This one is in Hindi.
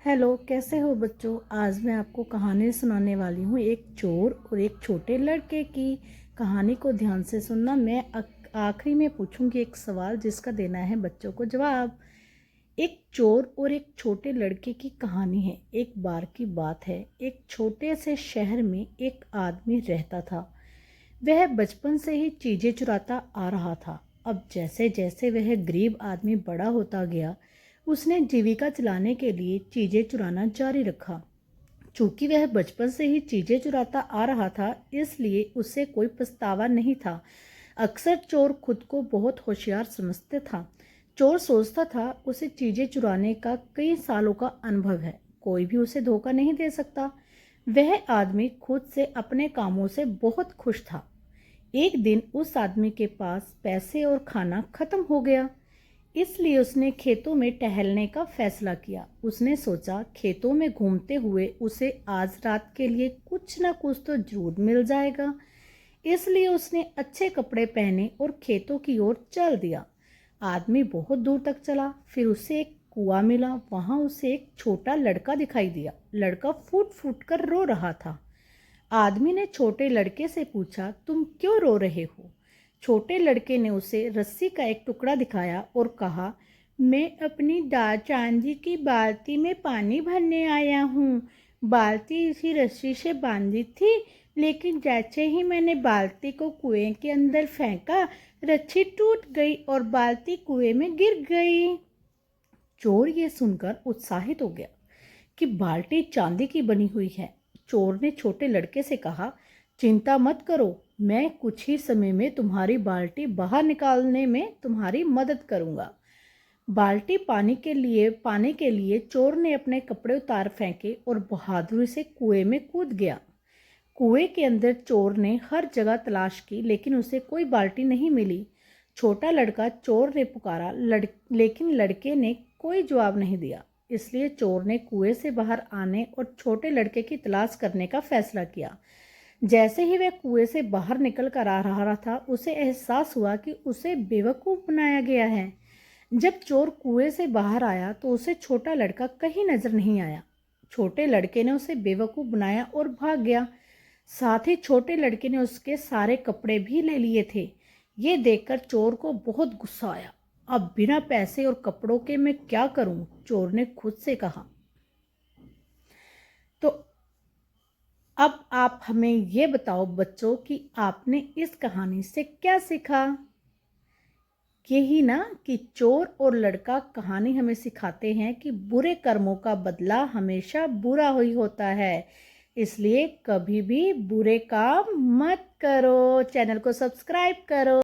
हेलो, कैसे हो बच्चों। आज मैं आपको कहानी सुनाने वाली हूँ एक चोर और एक छोटे लड़के की। कहानी को ध्यान से सुनना। मैं आखिरी में पूछूंगी एक सवाल जिसका देना है बच्चों को जवाब। एक चोर और एक छोटे लड़के की कहानी है। एक बार की बात है, एक छोटे से शहर में एक आदमी रहता था। वह बचपन से ही चीज़ें चुराता आ रहा था। अब जैसे जैसे वह गरीब आदमी बड़ा होता गया, उसने जीविका चलाने के लिए चीज़ें चुराना जारी रखा। चूंकि वह बचपन से ही चीज़ें चुराता आ रहा था, इसलिए उसे कोई पछतावा नहीं था। अक्सर चोर खुद को बहुत होशियार समझते था। चोर सोचता था उसे चीज़ें चुराने का कई सालों का अनुभव है, कोई भी उसे धोखा नहीं दे सकता। वह आदमी खुद से अपने कामों से बहुत खुश था। एक दिन उस आदमी के पास पैसे और खाना खत्म हो गया, इसलिए उसने खेतों में टहलने का फैसला किया। उसने सोचा खेतों में घूमते हुए उसे आज रात के लिए कुछ न कुछ तो जरूर मिल जाएगा। इसलिए उसने अच्छे कपड़े पहने और खेतों की ओर चल दिया। आदमी बहुत दूर तक चला, फिर उसे एक कुआं मिला। वहां उसे एक छोटा लड़का दिखाई दिया। लड़का फूट फूट कर रो रहा था। आदमी ने छोटे लड़के से पूछा, तुम क्यों रो रहे हो। छोटे लड़के ने उसे रस्सी का एक टुकड़ा दिखाया और कहा, मैं अपनी चांदी की बाल्टी में पानी भरने आया हूँ। बाल्टी इसी रस्सी से बांधी थी, लेकिन जैसे ही मैंने बाल्टी को कुएं के अंदर फेंका, रस्सी टूट गई और बाल्टी कुएं में गिर गई। चोर ये सुनकर उत्साहित हो गया कि बाल्टी चांदी की बनी हुई है। चोर ने छोटे लड़के से कहा, चिंता मत करो, मैं कुछ ही समय में तुम्हारी बाल्टी बाहर निकालने में तुम्हारी मदद करूंगा। बाल्टी पाने के लिए चोर ने अपने कपड़े उतार फेंके और बहादुरी से कुएं में कूद गया। कुएं के अंदर चोर ने हर जगह तलाश की, लेकिन उसे कोई बाल्टी नहीं मिली। छोटा लड़का चोर ने पुकारा, लेकिन लड़के ने कोई जवाब नहीं दिया। इसलिए चोर ने कुएं से बाहर आने और छोटे लड़के की तलाश करने का फैसला किया। जैसे ही वह कुएं से बाहर निकल कर आ रहा था, उसे एहसास हुआ कि उसे बेवकूफ बनाया गया है। जब चोर कुएं से बाहर आया तो उसे छोटा लड़का कहीं नजर नहीं आया। छोटे लड़के ने उसे बेवकूफ बनाया और भाग गया। साथ ही छोटे लड़के ने उसके सारे कपड़े भी ले लिए थे। ये देखकर चोर को बहुत गुस्सा आया। अब बिना पैसे और कपड़ों के मैं क्या करूं, चोर ने खुद से कहा। तो अब आप हमें ये बताओ बच्चों कि आपने इस कहानी से क्या सीखा। यही ना कि चोर और लड़का कहानी हमें सिखाते हैं कि बुरे कर्मों का बदला हमेशा बुरा ही होता है। इसलिए कभी भी बुरे काम मत करो। चैनल को सब्सक्राइब करो।